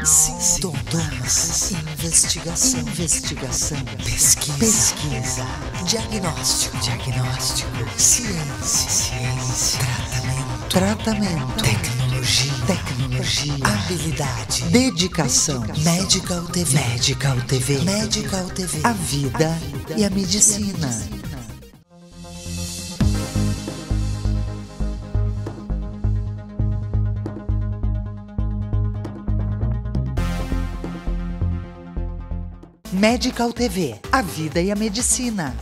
sintomas, investigação, pesquisa, diagnóstico, ciência, tratamento, tecnologia, habilidade, dedicação, Medical TV, a vida e a medicina. Medical TV, a vida e a medicina.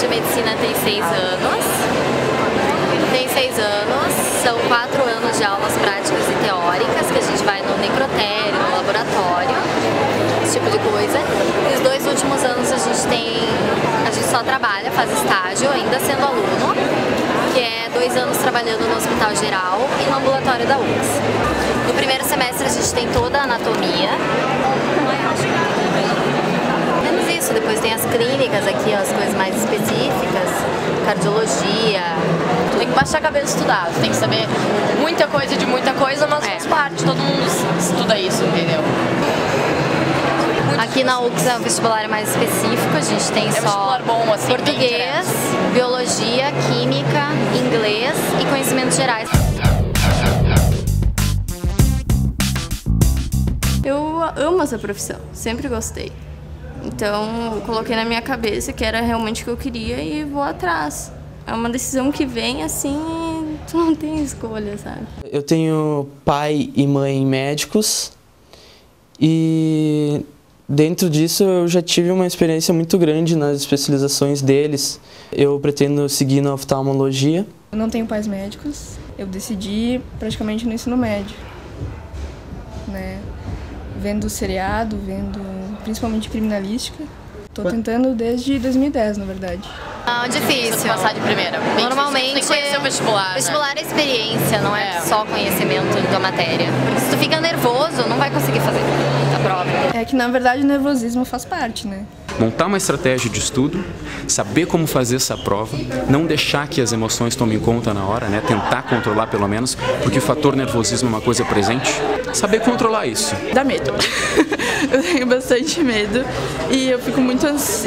Medicina tem 6 anos, são 4 anos de aulas práticas e teóricas, que a gente vai no necrotério, no laboratório, esse tipo de coisa. E os 2 últimos anos a gente só trabalha, faz estágio, ainda sendo aluno, que é 2 anos trabalhando no Hospital Geral e no ambulatório da UFS. No primeiro semestre a gente tem toda a anatomia. Depois tem as clínicas aqui, ó, as coisas mais específicas, cardiologia. Tu tem que baixar a cabeça e estudar, tu tem que saber muita coisa, mas faz parte, todo mundo estuda isso, entendeu? Aqui na UFS o vestibular é mais específico, a gente tem só bom, assim, português, biologia, química, inglês e conhecimentos gerais. Eu amo essa profissão, sempre gostei. Então, eu coloquei na minha cabeça que era realmente o que eu queria e vou atrás. É uma decisão que vem assim, tu não tem escolha, sabe? Eu tenho pai e mãe médicos e dentro disso eu já tive uma experiência muito grande nas especializações deles. Eu pretendo seguir na oftalmologia. Eu não tenho pais médicos, eu decidi praticamente no ensino médio, né? Vendo seriado, principalmente criminalística. Tô tentando desde 2010, na verdade. Difícil. Passar de primeira. Normalmente, tem que conhecer o vestibular. Vestibular é experiência, não é só conhecimento da matéria. Porque se tu fica nervoso, não vai conseguir fazer a prova. É que, na verdade, o nervosismo faz parte, né? Montar uma estratégia de estudo, saber como fazer essa prova, não deixar que as emoções tomem conta na hora, né? Tentar controlar pelo menos, porque o fator nervosismo é uma coisa presente. Saber controlar isso. Dá medo. Eu tenho bastante medo e eu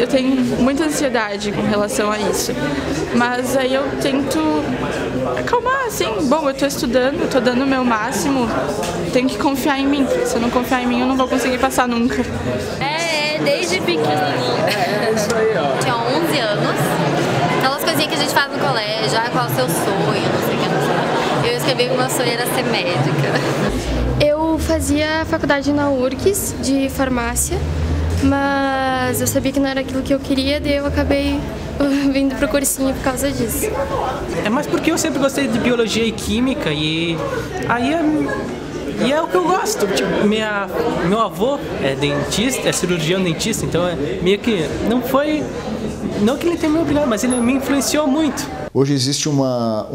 tenho muita ansiedade com relação a isso. Mas aí eu tento acalmar, assim. Bom, eu tô estudando, tô dando o meu máximo, tenho que confiar em mim. Se eu não confiar em mim, eu não vou conseguir passar nunca. Desde pequenininha. Isso aí, ó. Tinha 11 anos. Aquelas coisinhas que a gente faz no colégio, qual é o seu sonho, não sei o que, não sei. Eu escrevi que o meu sonho era ser médica. Eu fazia faculdade na URGS de farmácia, mas eu sabia que não era aquilo que eu queria, daí eu acabei vindo pro cursinho por causa disso. É mais porque eu sempre gostei de biologia e química e aí é o que eu gosto. Tipo, meu avô é dentista, é cirurgião dentista, então é meio que não que ele tenha me obrigado, mas ele me influenciou muito. Hoje existe uma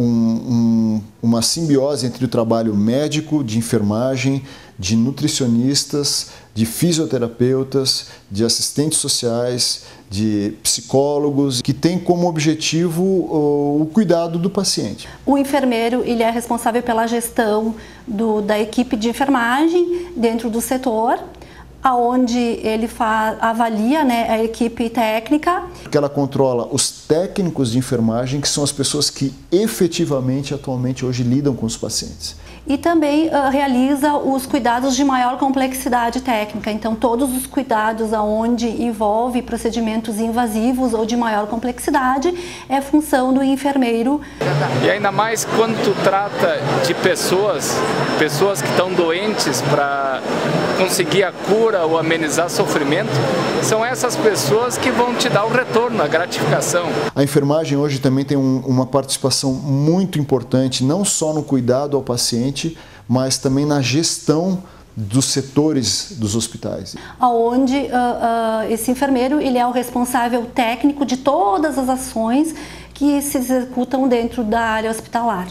simbiose entre o trabalho médico, de enfermagem, de nutricionistas, de fisioterapeutas, de assistentes sociais, de psicólogos, que tem como objetivo o cuidado do paciente. O enfermeiro ele é responsável pela gestão da equipe de enfermagem dentro do setor, aonde ele avalia, né, a equipe técnica. Que ela controla os técnicos de enfermagem, que são as pessoas que efetivamente, atualmente, hoje lidam com os pacientes. E também realiza os cuidados de maior complexidade técnica. Então, todos os cuidados onde envolve procedimentos invasivos ou de maior complexidade é função do enfermeiro. E ainda mais quando tu trata de pessoas que estão doentes para conseguir a cura ou amenizar sofrimento, são essas pessoas que vão te dar o retorno, a gratificação. A enfermagem hoje também tem uma participação muito importante, não só no cuidado ao paciente, mas também na gestão dos setores dos hospitais. Onde esse enfermeiro ele é o responsável técnico de todas as ações que se executam dentro da área hospitalar.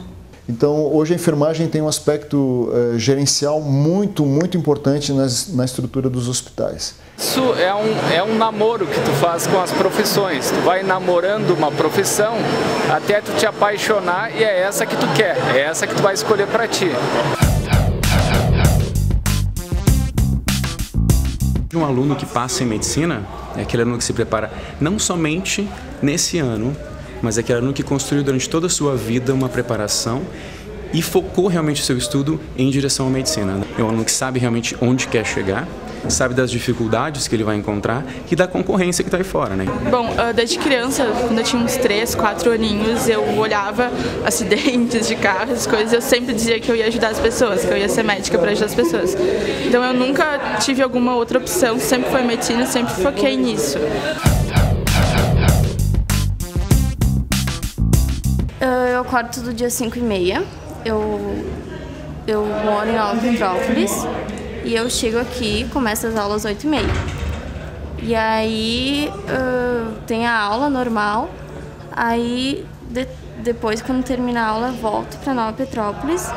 Então, hoje a enfermagem tem um aspecto gerencial muito importante na estrutura dos hospitais. Isso é um namoro que tu faz com as profissões. Tu vai namorando uma profissão até tu te apaixonar e é essa que tu quer, é essa que tu vai escolher para ti. Um aluno que passa em medicina é aquele aluno que se prepara não somente nesse ano, mas é aquele aluno que construiu durante toda a sua vida uma preparação e focou realmente o seu estudo em direção à medicina. É um aluno que sabe realmente onde quer chegar, sabe das dificuldades que ele vai encontrar e da concorrência que está aí fora, né? Bom, desde criança, quando eu tinha uns 3, 4 aninhos, eu olhava acidentes de carro, essas coisas, eu sempre dizia que eu ia ajudar as pessoas, que eu ia ser médica para ajudar as pessoas. Então eu nunca tive alguma outra opção, sempre foi medicina, sempre foquei nisso. Eu acordo todo dia 5h30, eu moro em Nova Petrópolis e eu chego aqui, começo as aulas às 8h30. E aí tem a aula normal, aí depois quando termina a aula volto para Nova Petrópolis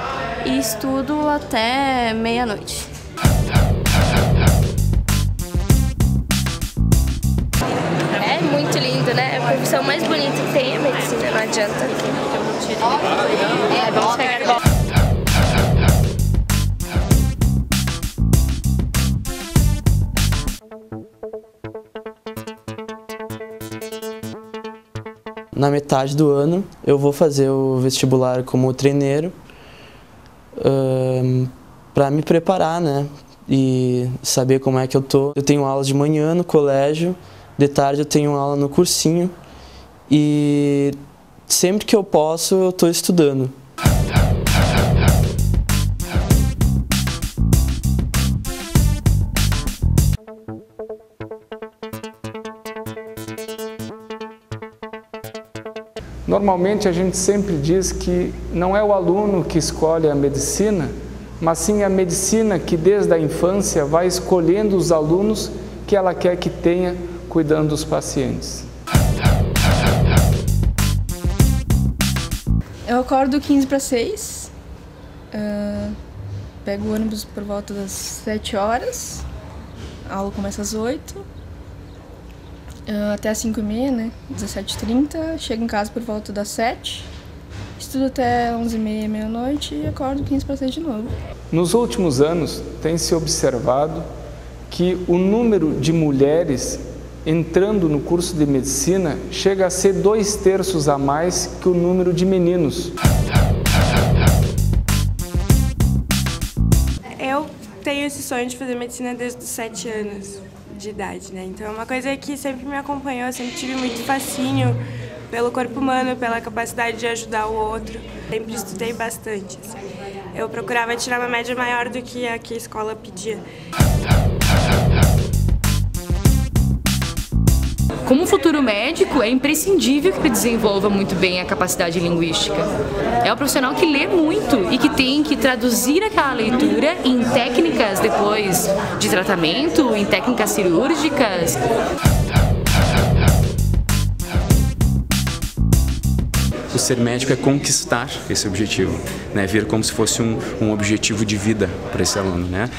e estudo até meia-noite. É muito lindo, né? A profissão mais bonita que tem é a medicina, não adianta. Vamos pegar agora. Na metade do ano eu vou fazer o vestibular como treineiro para me preparar, né? E saber como é que eu tô. Eu tenho aulas de manhã no colégio, de tarde eu tenho aula no cursinho e sempre que eu posso eu estou estudando. Normalmente a gente sempre diz que não é o aluno que escolhe a medicina, mas sim a medicina que desde a infância vai escolhendo os alunos que ela quer que tenha cuidando dos pacientes. Eu acordo 15:45, pego o ônibus por volta das 7 horas, a aula começa às 8, até às 5h30, né, 17h30, chego em casa por volta das 7, estudo até 11h30, meia-noite e acordo 15:06 de novo. Nos últimos anos tem se observado que o número de mulheres entrando no curso de medicina chega a ser 2/3 a mais que o número de meninos. Eu tenho esse sonho de fazer medicina desde os 7 anos de idade, né? Então é uma coisa que sempre me acompanhou, eu sempre tive muito fascínio pelo corpo humano, pela capacidade de ajudar o outro. Sempre estudei bastante, assim. Eu procurava tirar uma média maior do que a escola pedia. Como futuro médico, é imprescindível que desenvolva muito bem a capacidade linguística. É um profissional que lê muito e que tem que traduzir aquela leitura em técnicas depois de tratamento, em técnicas cirúrgicas. O ser médico é conquistar esse objetivo, né? Ver como se fosse um objetivo de vida para esse aluno, né?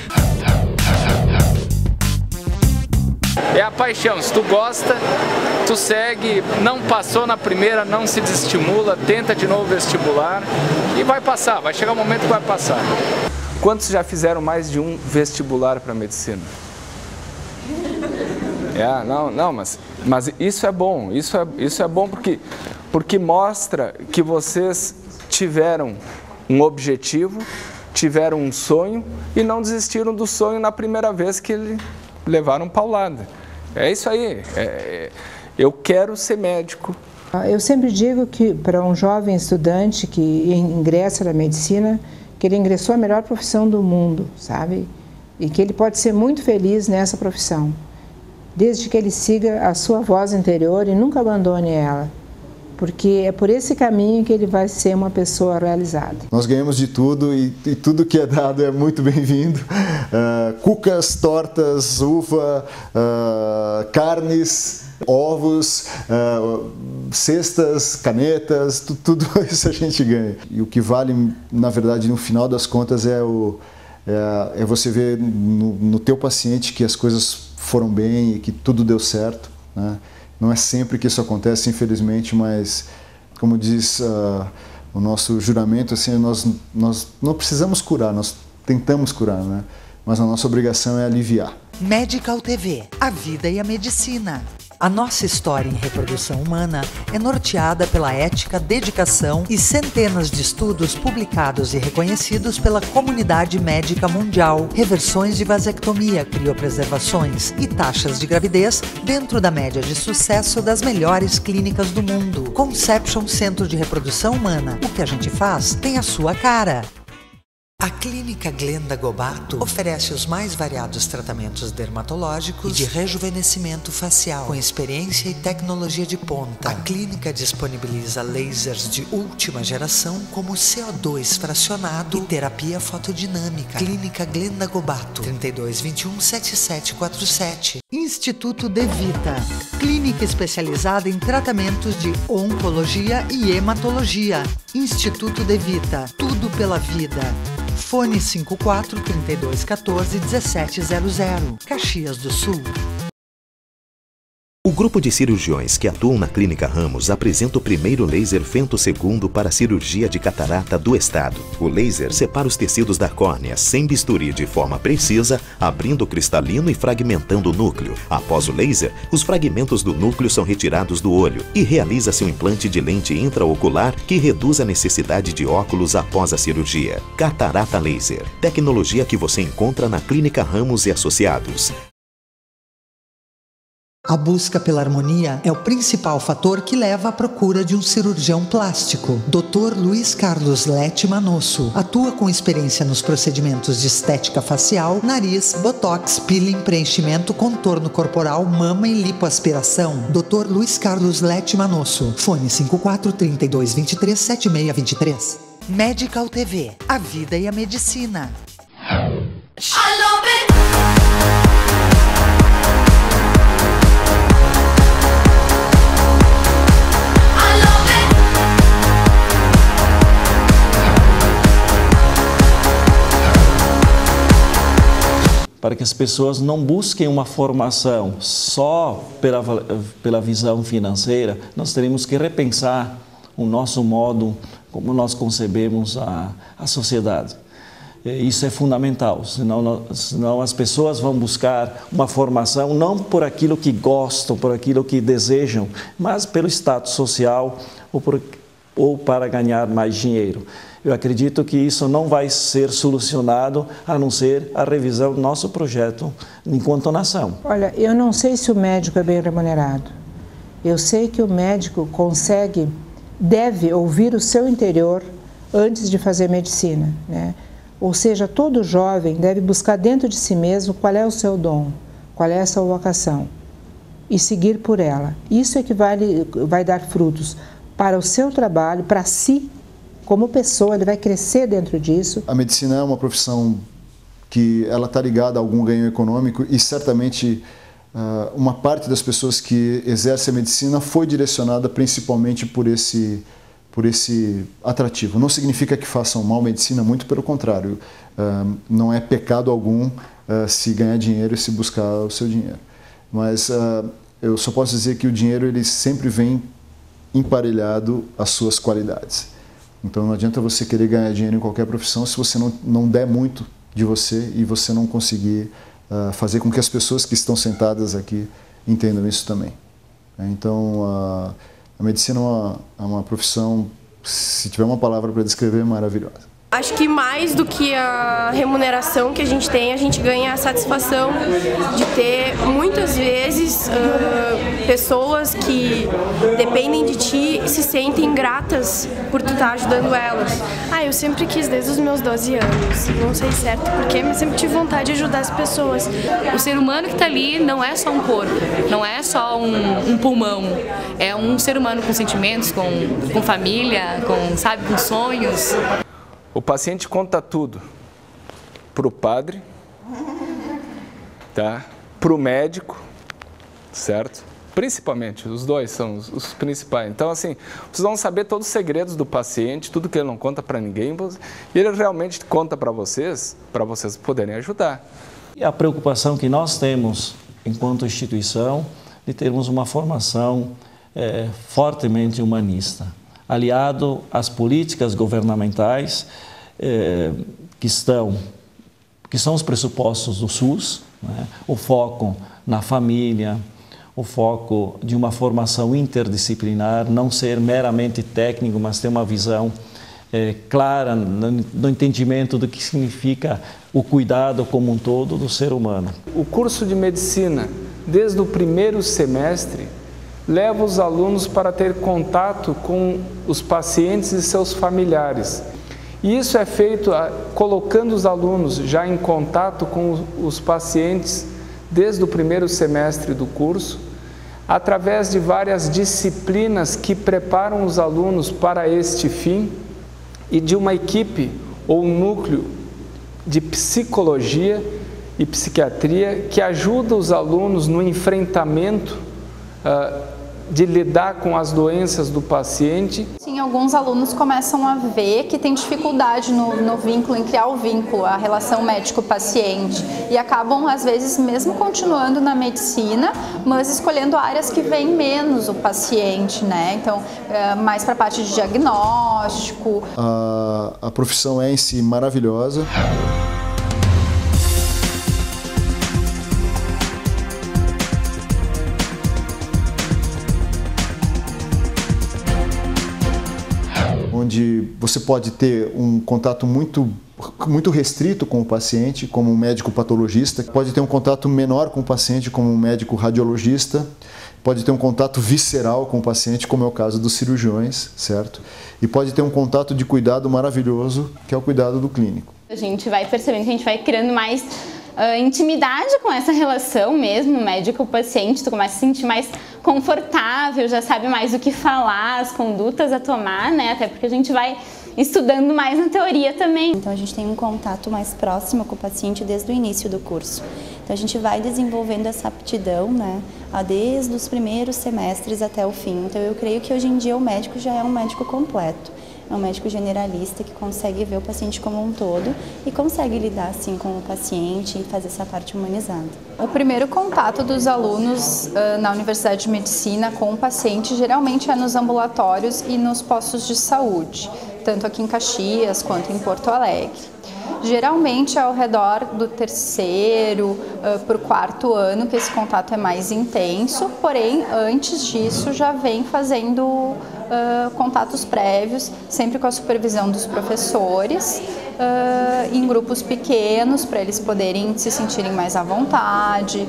É a paixão, se tu gosta, tu segue, não passou na primeira, não se desestimula, tenta de novo vestibular e vai passar, vai chegar um momento que vai passar. Quantos já fizeram mais de um vestibular para medicina? Mas isso é bom, isso é bom porque mostra que vocês tiveram um objetivo, tiveram um sonho e não desistiram do sonho na primeira vez que levaram paulada. É isso aí, eu quero ser médico. Eu sempre digo que para um jovem estudante que ingressa na medicina, que ele ingressou a melhor profissão do mundo, sabe? E que ele pode ser muito feliz nessa profissão, desde que ele siga a sua voz interior e nunca abandone ela. porque é por esse caminho que ele vai ser uma pessoa realizada. Nós ganhamos de tudo e tudo que é dado é muito bem-vindo. Cucas, tortas, uva, carnes, ovos, cestas, canetas, tudo isso a gente ganha. E o que vale, na verdade, no final das contas, é você ver no teu paciente que as coisas foram bem e que tudo deu certo, né? Não é sempre que isso acontece, infelizmente, mas, como diz o nosso juramento, assim, nós não precisamos curar, nós tentamos curar, né? Mas a nossa obrigação é aliviar. Medical TV, a vida e a medicina. A nossa história em reprodução humana é norteada pela ética, dedicação e centenas de estudos publicados e reconhecidos pela comunidade médica mundial, reversões de vasectomia, criopreservações e taxas de gravidez dentro da média de sucesso das melhores clínicas do mundo. Conception Centro de Reprodução Humana. O que a gente faz tem a sua cara. A Clínica Glenda Gobato oferece os mais variados tratamentos dermatológicos e de rejuvenescimento facial, com experiência e tecnologia de ponta. A clínica disponibiliza lasers de última geração, como CO2 fracionado e terapia fotodinâmica. Clínica Glenda Gobato, 3221-7747. Instituto De Vita, clínica especializada em tratamentos de oncologia e hematologia. Instituto De Vita, tudo pela vida. Fone 54-3214-1700, Caxias do Sul. O grupo de cirurgiões que atuam na Clínica Ramos apresenta o primeiro laser femtosegundo para cirurgia de catarata do estado. O laser separa os tecidos da córnea sem bisturi de forma precisa, abrindo o cristalino e fragmentando o núcleo. Após o laser, os fragmentos do núcleo são retirados do olho e realiza-se um implante de lente intraocular que reduz a necessidade de óculos após a cirurgia. Catarata Laser, tecnologia que você encontra na Clínica Ramos e Associados. A busca pela harmonia é o principal fator que leva à procura de um cirurgião plástico. Dr. Luiz Carlos Lete Manosso atua com experiência nos procedimentos de estética facial, nariz, botox, peeling, preenchimento, contorno corporal, mama e lipoaspiração. Dr. Luiz Carlos Lete Manosso. Fone 54-3223-7623. Medical TV, a vida e a medicina. Para que as pessoas não busquem uma formação só pela visão financeira, nós teremos que repensar o nosso modo, como nós concebemos a sociedade. Isso é fundamental, senão as pessoas vão buscar uma formação não por aquilo que gostam, por aquilo que desejam, mas pelo status social ou para ganhar mais dinheiro. Eu acredito que isso não vai ser solucionado a não ser a revisão do nosso projeto enquanto nação. Olha, eu não sei se o médico é bem remunerado. Eu sei que o médico deve ouvir o seu interior antes de fazer medicina, né? Ou seja, todo jovem deve buscar dentro de si mesmo qual é o seu dom, qual é a sua vocação e seguir por ela. Isso é que vai dar frutos para o seu trabalho, para si, como pessoa, ele vai crescer dentro disso. A medicina é uma profissão que ela está ligada a algum ganho econômico e certamente uma parte das pessoas que exercem a medicina foi direcionada principalmente por esse atrativo. Não significa que façam mal medicina, muito pelo contrário. Não é pecado algum se ganhar dinheiro e se buscar o seu dinheiro. Mas eu só posso dizer que o dinheiro ele sempre vem emparelhado às suas qualidades. Então não adianta você querer ganhar dinheiro em qualquer profissão se você não der muito de você e você não conseguir fazer com que as pessoas que estão sentadas aqui entendam isso também. Então a medicina é uma profissão, se tiver uma palavra para descrever, maravilhosa. Acho que mais do que a remuneração que a gente tem, a gente ganha a satisfação de ter, muitas vezes, pessoas que dependem de ti e se sentem gratas por tu estar ajudando elas. Eu sempre quis desde os meus 12 anos, não sei certo porquê, mas sempre tive vontade de ajudar as pessoas. O ser humano que está ali não é só um corpo, não é só um pulmão, é um ser humano com sentimentos, com família, com sonhos. O paciente conta tudo para o padre, tá? Para o médico, certo? Principalmente, os dois são os principais. Então, assim, vocês vão saber todos os segredos do paciente, tudo que ele não conta para ninguém, e ele realmente conta para vocês poderem ajudar. E a preocupação que nós temos, enquanto instituição, de termos uma formação fortemente humanista, aliado às políticas governamentais que são os pressupostos do SUS, né? O foco na família, o foco de uma formação interdisciplinar, não ser meramente técnico, mas ter uma visão clara no entendimento do que significa o cuidado como um todo do ser humano. O curso de medicina, desde o primeiro semestre, leva os alunos para ter contato com os pacientes e seus familiares. E isso é feito colocando os alunos já em contato com os pacientes desde o primeiro semestre do curso, através de várias disciplinas que preparam os alunos para este fim e de uma equipe ou um núcleo de psicologia e psiquiatria que ajuda os alunos no enfrentamento de lidar com as doenças do paciente. Sim, alguns alunos começam a ver que tem dificuldade no vínculo, em criar o vínculo, a relação médico-paciente, e acabam, às vezes, mesmo continuando na medicina, mas escolhendo áreas que veem menos o paciente, né? Então, mais para a parte de diagnóstico. A profissão é em si maravilhosa. Onde você pode ter um contato muito restrito com o paciente, como um médico patologista, pode ter um contato menor com o paciente, como um médico radiologista, pode ter um contato visceral com o paciente, como é o caso dos cirurgiões, certo? E pode ter um contato de cuidado maravilhoso, que é o cuidado do clínico. A gente vai percebendo que a gente vai criando mais intimidade com essa relação mesmo, médico-paciente, tu começa a se sentir mais confortável, já sabe mais o que falar, as condutas a tomar, né? Até porque a gente vai estudando mais na teoria também. Então a gente tem um contato mais próximo com o paciente desde o início do curso. Então a gente vai desenvolvendo essa aptidão, né? Desde os primeiros semestres até o fim. Então eu creio que hoje em dia o médico já é um médico completo. É um médico generalista que consegue ver o paciente como um todo e consegue lidar assim com o paciente e fazer essa parte humanizada. O primeiro contato dos alunos na Universidade de Medicina com o paciente geralmente é nos ambulatórios e nos postos de saúde, tanto aqui em Caxias quanto em Porto Alegre. Geralmente é ao redor do terceiro para o quarto ano que esse contato é mais intenso, porém antes disso já vem fazendo contatos prévios, sempre com a supervisão dos professores, em grupos pequenos, para eles poderem se sentirem mais à vontade,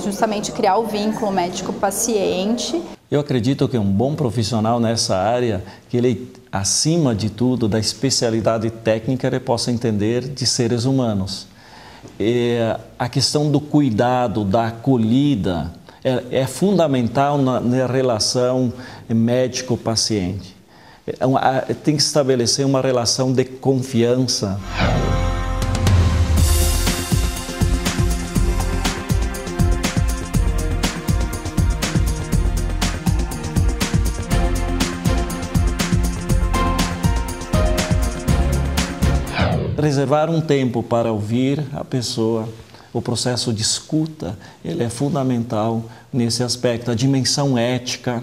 justamente criar o vínculo médico-paciente. Eu acredito que um bom profissional nessa área, que ele, acima de tudo, da especialidade técnica, ele possa entender de seres humanos. E a questão do cuidado, da acolhida, é fundamental na relação médico-paciente. Tem que estabelecer uma relação de confiança. Reservar um tempo para ouvir a pessoa. O processo de escuta, ele é fundamental nesse aspecto, a dimensão ética.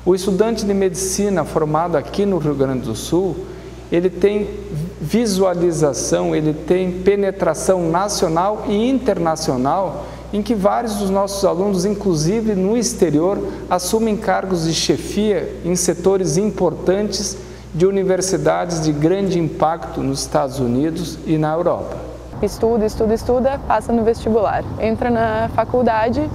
O estudante de medicina formado aqui no Rio Grande do Sul, ele tem visualização, ele tem penetração nacional e internacional, em que vários dos nossos alunos, inclusive no exterior, assumem cargos de chefia em setores importantes de universidades de grande impacto nos Estados Unidos e na Europa. Estuda, passa no vestibular. Entra na faculdade,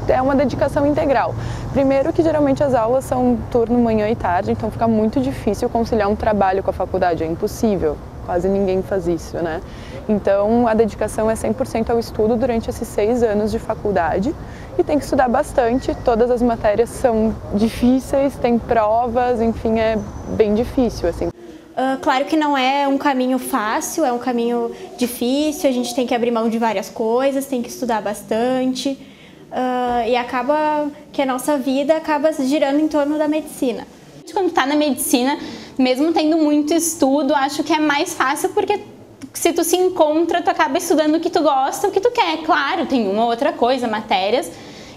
é uma dedicação integral. Primeiro que geralmente as aulas são turno manhã e tarde, então fica muito difícil conciliar um trabalho com a faculdade, é impossível. Quase ninguém faz isso, né? Então a dedicação é 100% ao estudo durante esses 6 anos de faculdade e tem que estudar bastante, todas as matérias são difíceis, tem provas, enfim, é bem difícil, assim. Claro que não é um caminho fácil, é um caminho difícil, a gente tem que abrir mão de várias coisas, tem que estudar bastante e acaba que a nossa vida acaba girando em torno da medicina. Quando está na medicina, mesmo tendo muito estudo, acho que é mais fácil porque se tu se encontra, tu acaba estudando o que tu gosta, o que tu quer. Claro, tem uma ou outra coisa, matérias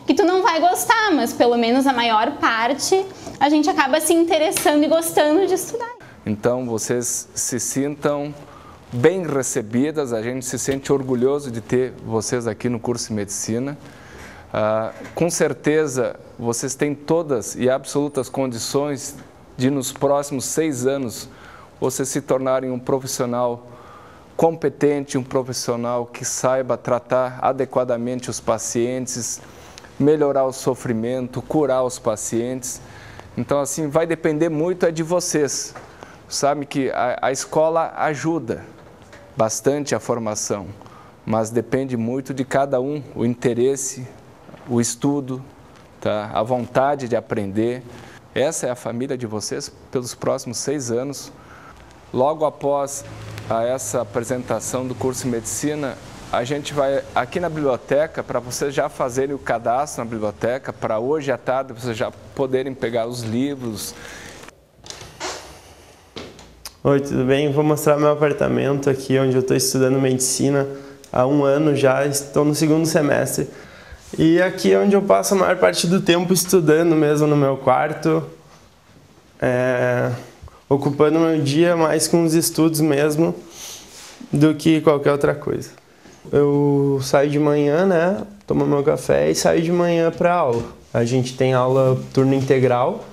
que tu não vai gostar, mas pelo menos a maior parte a gente acaba se interessando e gostando de estudar. Então, vocês se sintam bem recebidas, a gente se sente orgulhoso de ter vocês aqui no curso de Medicina. Com certeza, vocês têm todas e absolutas condições de, nos próximos 6 anos, vocês se tornarem um profissional competente, um profissional que saiba tratar adequadamente os pacientes, melhorar o sofrimento, curar os pacientes. Então, assim, vai depender muito de vocês. Sabe que a escola ajuda bastante a formação, mas depende muito de cada um, o interesse, o estudo, tá? A vontade de aprender. Essa é a família de vocês pelos próximos 6 anos. Logo após essa apresentação do curso de Medicina, a gente vai aqui na biblioteca para vocês já fazerem o cadastro na biblioteca, para hoje à tarde vocês já poderem pegar os livros. Oi, tudo bem? Vou mostrar meu apartamento aqui, onde eu estou estudando medicina há 1 ano já, estou no 2º semestre. E aqui é onde eu passo a maior parte do tempo estudando mesmo no meu quarto, ocupando meu dia mais com os estudos mesmo do que qualquer outra coisa. Eu saio de manhã, né, tomo meu café e saio de manhã para aula. A gente tem aula turno integral.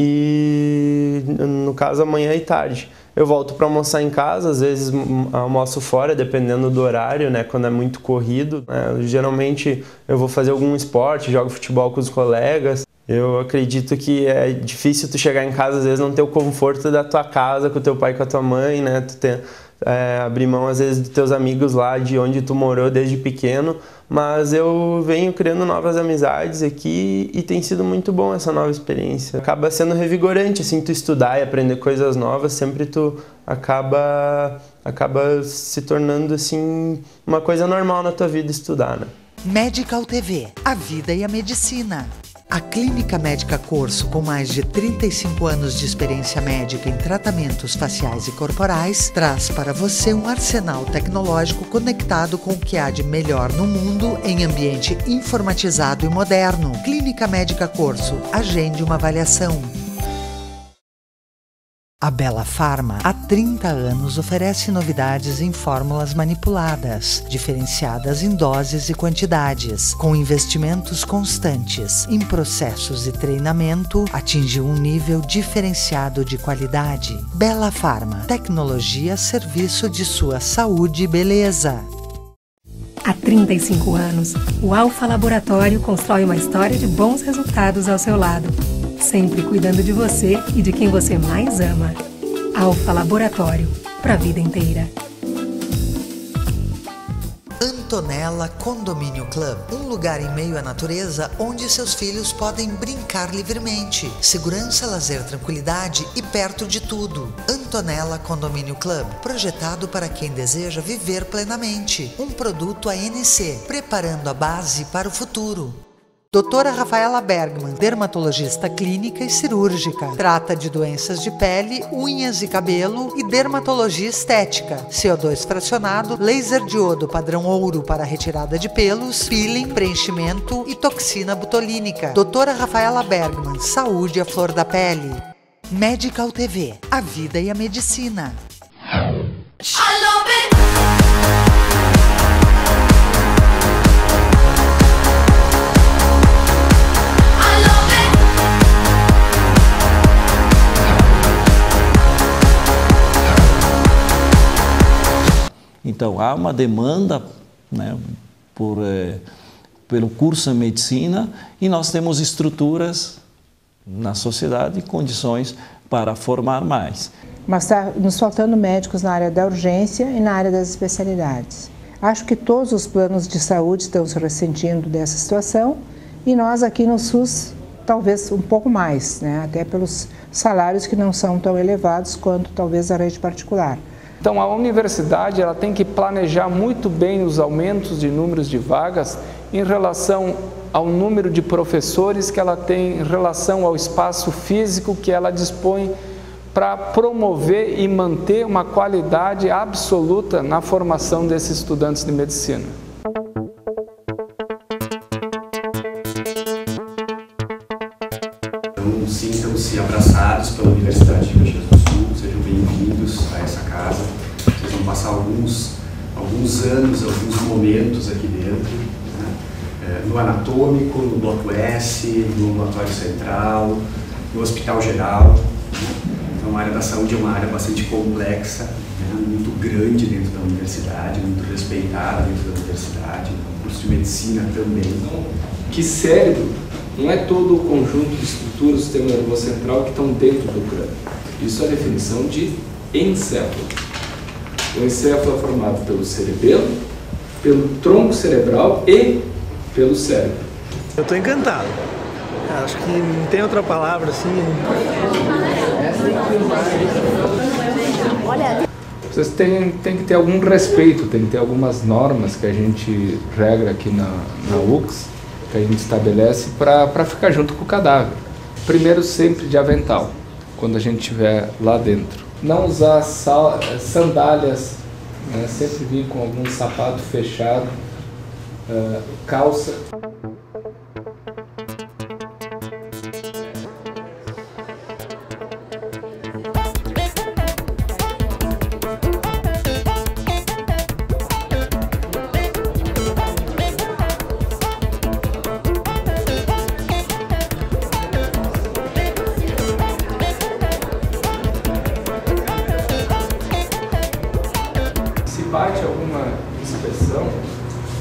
E no caso amanhã e tarde. Eu volto para almoçar em casa, às vezes almoço fora, dependendo do horário, né, quando é muito corrido. Geralmente eu vou fazer algum esporte, jogo futebol com os colegas. Eu acredito que é difícil tu chegar em casa, às vezes não ter o conforto da tua casa, com o teu pai e com a tua mãe, né, tu ter, abrir mão às vezes dos teus amigos lá de onde tu morou desde pequeno. Mas eu venho criando novas amizades aqui e tem sido muito bom essa nova experiência. Acaba sendo revigorante, assim, tu estudar e aprender coisas novas, sempre tu acaba se tornando, assim, uma coisa normal na tua vida estudar, né? Medical TV, a vida e a medicina. A Clínica Médica Corso, com mais de 35 anos de experiência médica em tratamentos faciais e corporais, traz para você um arsenal tecnológico conectado com o que há de melhor no mundo em ambiente informatizado e moderno. Clínica Médica Corso, agende uma avaliação. A Bela Pharma, há 30 anos, oferece novidades em fórmulas manipuladas, diferenciadas em doses e quantidades, com investimentos constantes em processos e treinamento, atingiu um nível diferenciado de qualidade. Bela Pharma, tecnologia a serviço de sua saúde e beleza. Há 35 anos, o Alfa Laboratório constrói uma história de bons resultados ao seu lado, sempre cuidando de você e de quem você mais ama. Alfa Laboratório, para a vida inteira. Antonella Condomínio Club, um lugar em meio à natureza onde seus filhos podem brincar livremente. Segurança, lazer, tranquilidade e perto de tudo. Antonella Condomínio Club, projetado para quem deseja viver plenamente. Um produto ANC, preparando a base para o futuro. Doutora Rafaela Bergman, dermatologista clínica e cirúrgica. Trata de doenças de pele, unhas e cabelo e dermatologia estética. CO2 fracionado, laser diodo padrão ouro para retirada de pelos, peeling, preenchimento e toxina botulínica. Doutora Rafaela Bergman, saúde à flor da pele. Medical TV, a vida e a medicina. Então, há uma demanda, né, pelo curso de medicina, e nós temos estruturas na sociedade e condições para formar mais. Mas está nos faltando médicos na área da urgência e na área das especialidades. Acho que todos os planos de saúde estão se ressentindo dessa situação e nós aqui no SUS talvez um pouco mais, né? Até pelos salários que não são tão elevados quanto talvez a rede particular. Então a universidade ela tem que planejar muito bem os aumentos de números de vagas em relação ao número de professores que ela tem, em relação ao espaço físico que ela dispõe para promover e manter uma qualidade absoluta na formação desses estudantes de medicina. Então, sintam-se abraçados pela Universidade de Caxias do Sul, sejam bem-vindos a essa casa. Vocês vão passar alguns anos, alguns momentos aqui dentro, né? No anatômico, no bloco S, no ambulatório central, no hospital geral. Então, a área da saúde é uma área bastante complexa, né? Muito grande dentro da universidade, muito respeitada dentro da universidade, o curso de medicina também. Que cérebro não é todo o conjunto de estruturas do sistema nervoso central que estão dentro do crânio. Isso é a definição de encéfalo. O encéfalo é formado pelo cerebelo, pelo tronco cerebral e pelo cérebro. Eu estou encantado. Acho que não tem outra palavra assim. Vocês têm que ter algum respeito, tem que ter algumas normas que a gente regra aqui na UCS, que a gente estabelece para ficar junto com o cadáver. Primeiro, sempre de avental, quando a gente estiver lá dentro. Não usar sandálias, né? Sempre vir com algum sapato fechado, calça. Bate alguma inspeção,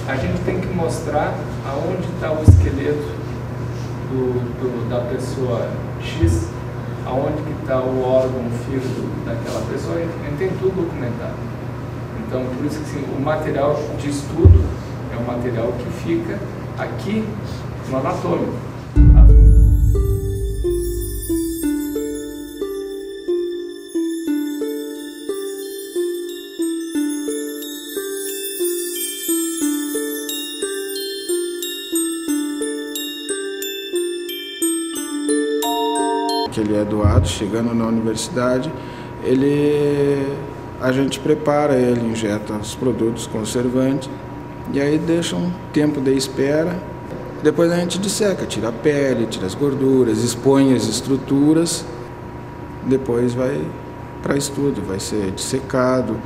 a gente tem que mostrar aonde está o esqueleto da pessoa X, aonde que está o órgão, o fio daquela pessoa, a gente tem tudo documentado. Então, por isso que assim, o material de estudo é um material que fica aqui no anatômico. Ele é doado, chegando na universidade, a gente prepara ele, injeta os produtos conservantes e aí deixa um tempo de espera. Depois a gente disseca, tira a pele, tira as gorduras, expõe as estruturas, depois vai para estudo, vai ser dissecado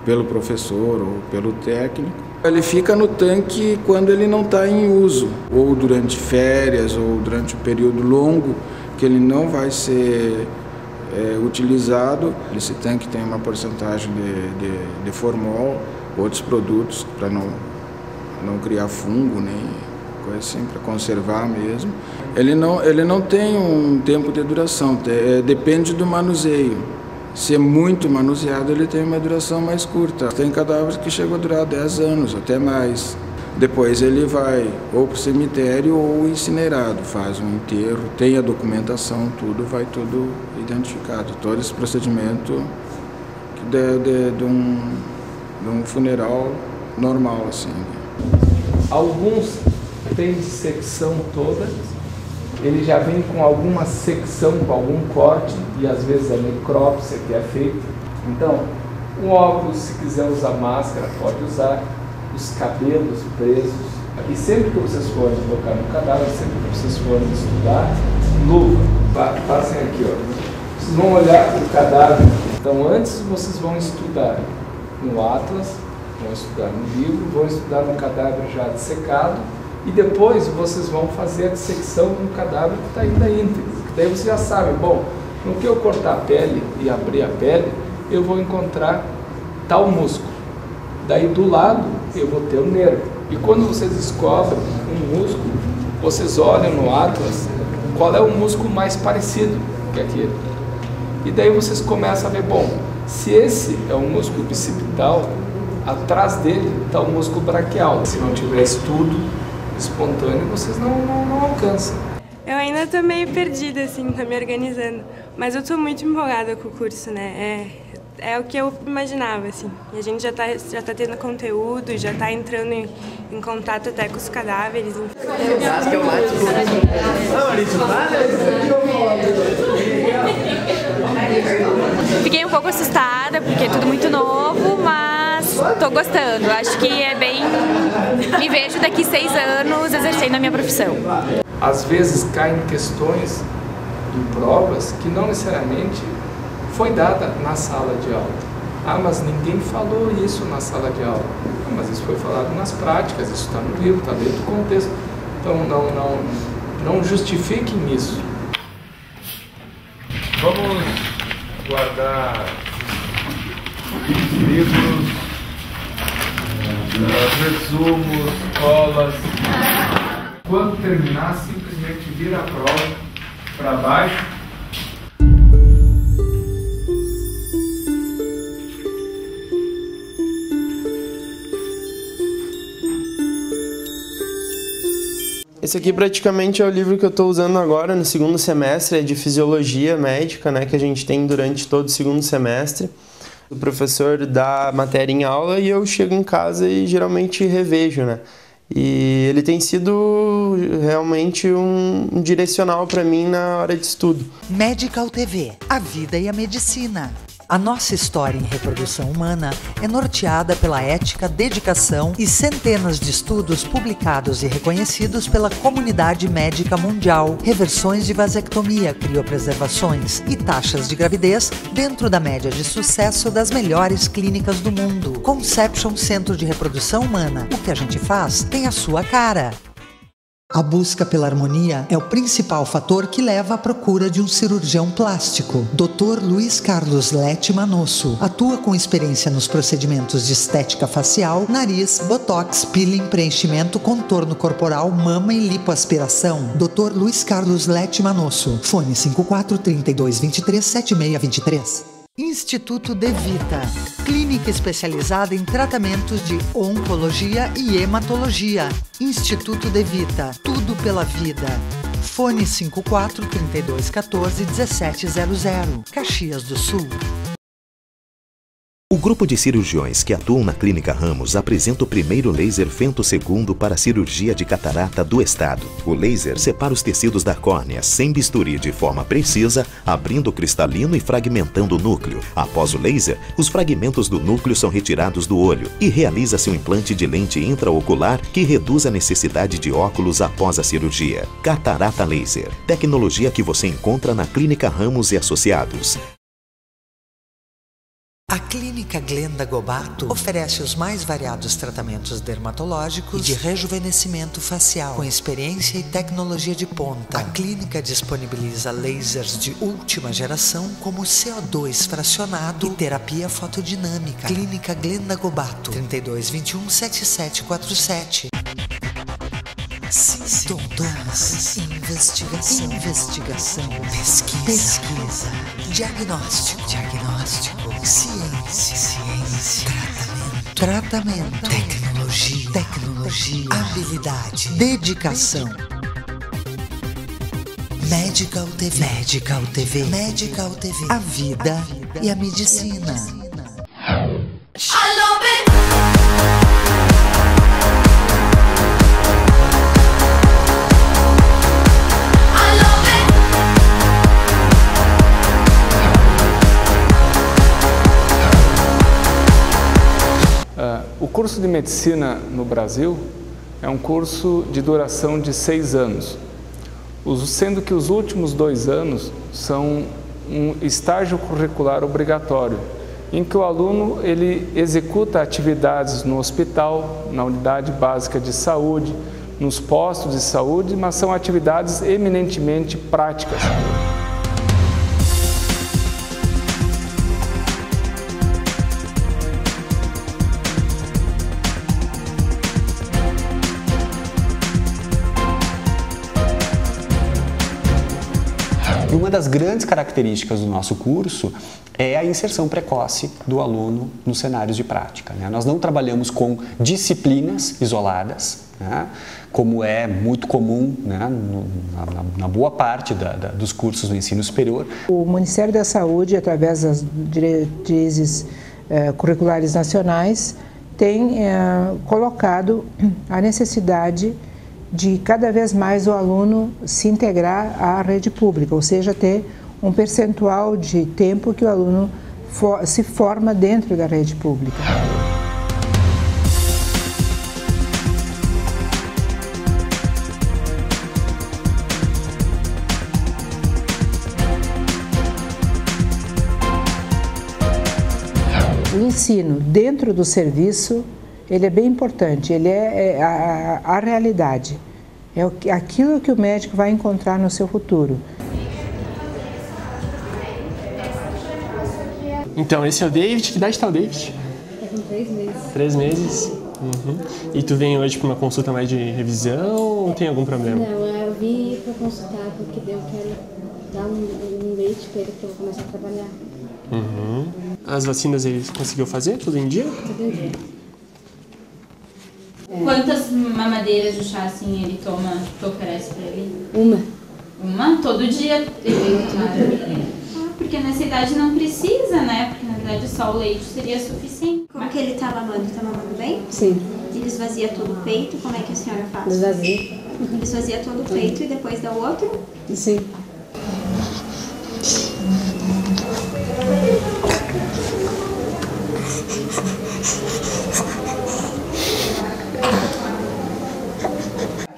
pelo professor ou pelo técnico. Ele fica no tanque quando ele não está em uso, ou durante férias, ou durante um período longo, que ele não vai ser utilizado. Esse tanque tem uma porcentagem de formol, outros produtos para não criar fungo, nem coisa assim, para conservar mesmo. Ele não tem um tempo de duração, depende do manuseio. Se é muito manuseado, ele tem uma duração mais curta. Tem cadáveres que chegam a durar 10 anos, até mais. Depois ele vai ou para o cemitério ou incinerado, faz um enterro, tem a documentação, vai tudo identificado. Todo esse procedimento de um funeral normal, assim. Alguns têm secção toda, ele já vem com alguma secção, com algum corte, e às vezes a necrópsia que é feita. Então, um óculos, se quiser usar máscara, pode usar. Os cabelos presos, e sempre que vocês forem tocar no cadáver, sempre que vocês forem estudar, luva, passem aqui, ó. Vocês vão olhar o cadáver. Então, antes vocês vão estudar no Atlas, vão estudar no livro, vão estudar no cadáver já dissecado, e depois vocês vão fazer a dissecção no cadáver que está ainda íntegro. Daí você já sabe, bom, no que eu cortar a pele e abrir a pele, eu vou encontrar tal músculo. Daí do lado eu vou ter o nervo. E quando vocês descobrem um músculo, vocês olham no atlas qual é o músculo mais parecido que aquele. E daí vocês começam a ver, bom, se esse é o músculo bicipital, atrás dele está o músculo braquial. Se não tiver estudo espontâneo, vocês não alcançam. Eu ainda estou meio perdida, assim, tá me organizando. Mas eu estou muito empolgada com o curso, né? É o que eu imaginava, assim. E a gente já tá tendo conteúdo, já está entrando em contato até com os cadáveres. Acho que é o mais Fiquei um pouco assustada, porque é tudo muito novo, mas estou gostando. Acho que é bem... Me vejo daqui 6 anos exercendo a minha profissão. Às vezes caem questões em provas que não necessariamente foi dada na sala de aula. Ah, mas ninguém falou isso na sala de aula. Ah, mas isso foi falado nas práticas, isso está no livro, está dentro do contexto. Então não justifiquem isso. Vamos guardar livros, resumos, colas. Quando terminar, simplesmente vira a prova para baixo. Esse aqui praticamente é o livro que eu estou usando agora no segundo semestre, é de fisiologia médica, né, que a gente tem durante todo o segundo semestre. O professor dá matéria em aula e eu chego em casa e geralmente revejo, né. E ele tem sido realmente um direcional para mim na hora de estudo. Medical TV, a vida e a medicina. A nossa história em reprodução humana é norteada pela ética, dedicação e centenas de estudos publicados e reconhecidos pela comunidade médica mundial, reversões de vasectomia, criopreservações e taxas de gravidez dentro da média de sucesso das melhores clínicas do mundo. Conception Centro de Reprodução Humana. O que a gente faz tem a sua cara. A busca pela harmonia é o principal fator que leva à procura de um cirurgião plástico. Dr. Luiz Carlos Lete Manosso atua com experiência nos procedimentos de estética facial, nariz, botox, peeling, preenchimento, contorno corporal, mama e lipoaspiração. Dr. Luiz Carlos Lete Manosso. Fone 54 32 23 7623. Instituto De Vita, clínica especializada em tratamentos de oncologia e hematologia. Instituto De Vita, tudo pela vida. Fone 54 32 14 1700, Caxias do Sul. O grupo de cirurgiões que atuam na Clínica Ramos apresenta o primeiro laser femtosegundo para a cirurgia de catarata do estado. O laser separa os tecidos da córnea sem bisturi de forma precisa, abrindo o cristalino e fragmentando o núcleo. Após o laser, os fragmentos do núcleo são retirados do olho e realiza-se um implante de lente intraocular que reduz a necessidade de óculos após a cirurgia. Catarata Laser, tecnologia que você encontra na Clínica Ramos e Associados. A Clínica Glenda Gobato oferece os mais variados tratamentos dermatológicos e de rejuvenescimento facial, com experiência e tecnologia de ponta. A clínica disponibiliza lasers de última geração, como CO2 fracionado e terapia fotodinâmica. Clínica Glenda Gobato, 32 21 7747. Sintomas, investigação, pesquisa, diagnóstico, ciência, tratamento, tecnologia, habilidade, dedicação. Medical TV, a vida e a medicina. O curso de medicina no Brasil é um curso de duração de 6 anos, sendo que os últimos 2 anos são um estágio curricular obrigatório, em que o aluno ele executa atividades no hospital, na unidade básica de saúde, nos postos de saúde, mas são atividades eminentemente práticas. que uma das grandes características do nosso curso é a inserção precoce do aluno nos cenários de prática, né? Nós não trabalhamos com disciplinas isoladas, né? Como é muito comum, né? na boa parte dos cursos do ensino superior. O Ministério da Saúde, através das diretrizes curriculares nacionais, tem colocado a necessidade de cada vez mais o aluno se integrar à rede pública, ou seja, ter um percentual de tempo que o aluno se forma dentro da rede pública. O ensino dentro do serviço, ele é bem importante, ele é a realidade, é aquilo que o médico vai encontrar no seu futuro. Então, esse é o David. Que idade está o David? Tá com 3 meses. 3 meses? Uhum. E tu vem hoje para uma consulta mais de revisão ou tem algum problema? Não, eu vim para consultar porque eu quero dar um leite para ele que eu vou começar a trabalhar. Uhum. As vacinas ele conseguiu fazer? Tudo em dia? Tudo em dia. Quantas mamadeiras de chá assim ele toma, tu oferece para ele? Uma. Uma? Todo dia? Porque nessa idade não precisa, né? Porque na verdade só o leite seria suficiente. Como que ele tá mamando? Tá mamando bem? Sim. Ele esvazia todo o peito? Como é que a senhora faz? Esvazia. Ele esvazia todo o peito e depois dá o outro? Sim.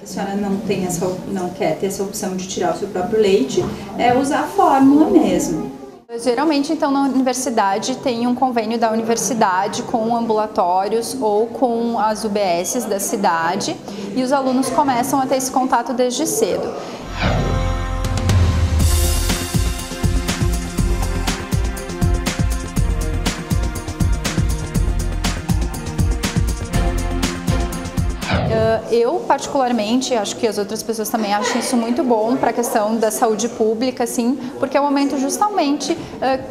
A senhora não quer ter essa opção de tirar o seu próprio leite, é usar a fórmula mesmo. Geralmente, então, na universidade tem um convênio da universidade com ambulatórios ou com as UBSs da cidade e os alunos começam a ter esse contato desde cedo. Eu, particularmente, acho que as outras pessoas também acham isso muito bom para a questão da saúde pública, assim, porque é o momento justamente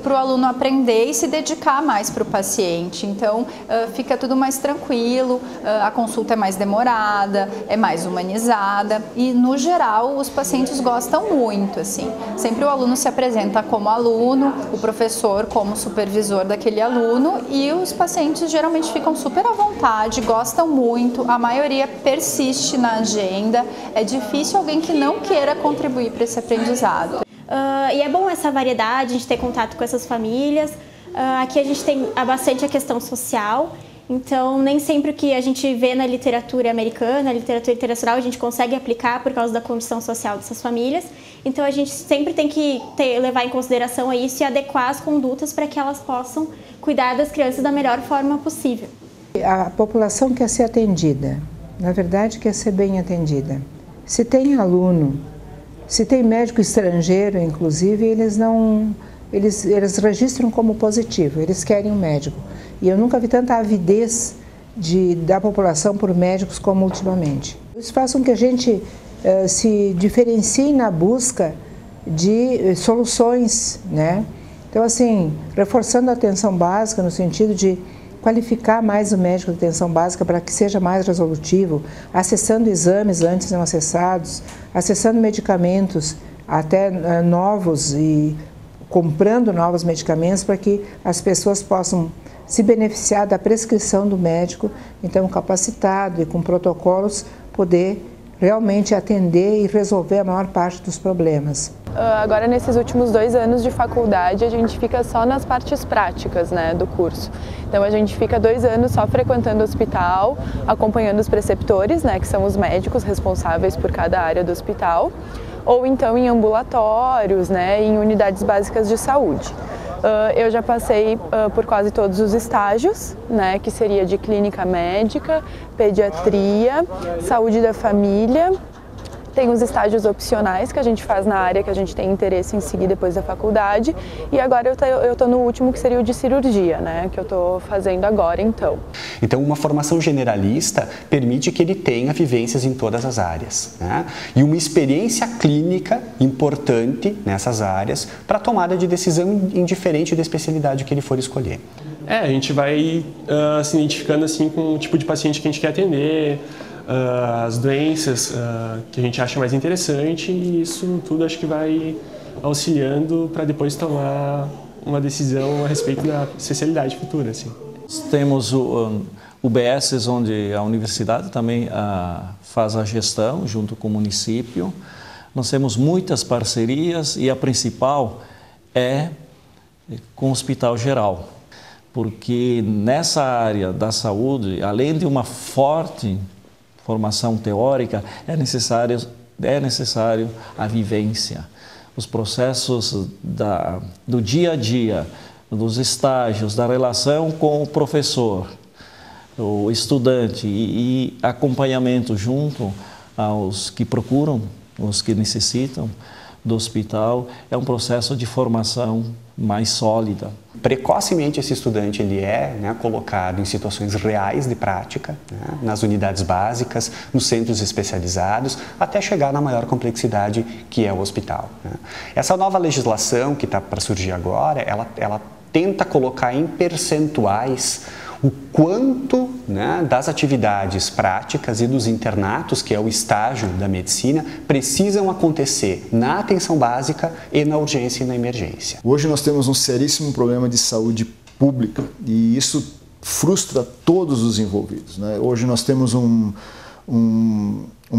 para o aluno aprender e se dedicar mais para o paciente. Então, fica tudo mais tranquilo, a consulta é mais demorada, é mais humanizada e, no geral, os pacientes gostam muito, assim. Sempre o aluno se apresenta como aluno, o professor como supervisor daquele aluno e os pacientes geralmente ficam super à vontade, gostam muito, a maioria persiste na agenda, é difícil alguém que não queira contribuir para esse aprendizado. E é bom essa variedade, a gente ter contato com essas famílias. Aqui a gente tem bastante a questão social, então nem sempre o que a gente vê na literatura americana, na literatura internacional, a gente consegue aplicar por causa da condição social dessas famílias. Então a gente sempre tem que levar em consideração isso e adequar as condutas para que elas possam cuidar das crianças da melhor forma possível. A população quer ser atendida, na verdade quer ser bem atendida. Se tem aluno, se tem médico estrangeiro, inclusive, eles registram como positivo, eles querem um médico. E eu nunca vi tanta avidez da população por médicos como ultimamente. Isso faz com que a gente se diferencie na busca de soluções, né? Então, assim, reforçando a atenção básica no sentido de qualificar mais o médico de atenção básica para que seja mais resolutivo, acessando exames antes não acessados, acessando medicamentos até novos e comprando novos medicamentos para que as pessoas possam se beneficiar da prescrição do médico, então capacitado e com protocolos, poder realmente atender e resolver a maior parte dos problemas. Agora, nesses últimos 2 anos de faculdade, a gente fica só nas partes práticas, né, do curso. Então, a gente fica 2 anos só frequentando o hospital, acompanhando os preceptores, né, que são os médicos responsáveis por cada área do hospital, ou então em ambulatórios, né, em unidades básicas de saúde. Eu já passei por quase todos os estágios, né, que seria de clínica médica, pediatria, saúde da família Tem os estágios opcionais que a gente faz na área que a gente tem interesse em seguir depois da faculdade. E agora eu estou no último, que seria o de cirurgia, né? Que eu estou fazendo agora, então. Então, uma formação generalista permite que ele tenha vivências em todas as áreas, né? E uma experiência clínica importante nessas áreas para tomada de decisão indiferente da especialidade que ele for escolher. A gente vai se identificando assim com o tipo de paciente que a gente quer atender, as doenças que a gente acha mais interessante, e isso tudo acho que vai auxiliando para depois tomar uma decisão a respeito da especialidade futura. Assim. Temos UBSs onde a universidade também faz a gestão junto com o município. Nós temos muitas parcerias e a principal é com o Hospital Geral, porque nessa área da saúde, além de uma forte formação teórica, é necessário a vivência. Os processos do dia a dia, dos estágios, da relação com o professor, o estudante e acompanhamento junto aos que procuram, os que necessitam do hospital, é um processo de formação mais sólida. Precocemente esse estudante ele é colocado em situações reais de prática, nas unidades básicas, nos centros especializados, até chegar na maior complexidade que é o hospital. Essa nova legislação que está para surgir agora, ela tenta colocar em percentuais o quanto das atividades práticas e dos internatos, que é o estágio da medicina, precisam acontecer na atenção básica e na urgência e na emergência. Hoje nós temos um seríssimo problema de saúde pública e isso frustra todos os envolvidos, né? Hoje nós temos um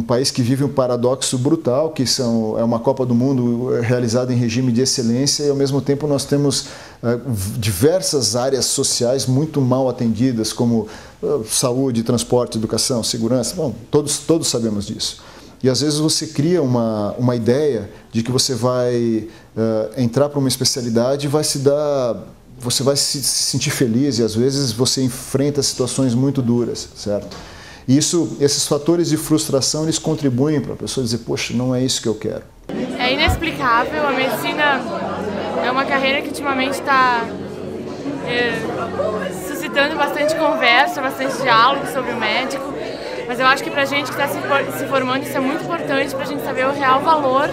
país que vive um paradoxo brutal, que é uma Copa do Mundo realizada em regime de excelência e ao mesmo tempo nós temos diversas áreas sociais muito mal atendidas, como saúde, transporte, educação, segurança. Bom, todos sabemos disso. E às vezes você cria uma ideia de que você vai entrar para uma especialidade e você vai se sentir feliz e às vezes você enfrenta situações muito duras, certo? E esses fatores de frustração, eles contribuem para a pessoa dizer, poxa, não é isso que eu quero. É inexplicável, a medicina é uma carreira que ultimamente está suscitando bastante conversa, bastante diálogo sobre o médico, mas eu acho que para a gente que está se formando isso é muito importante para a gente saber o real valor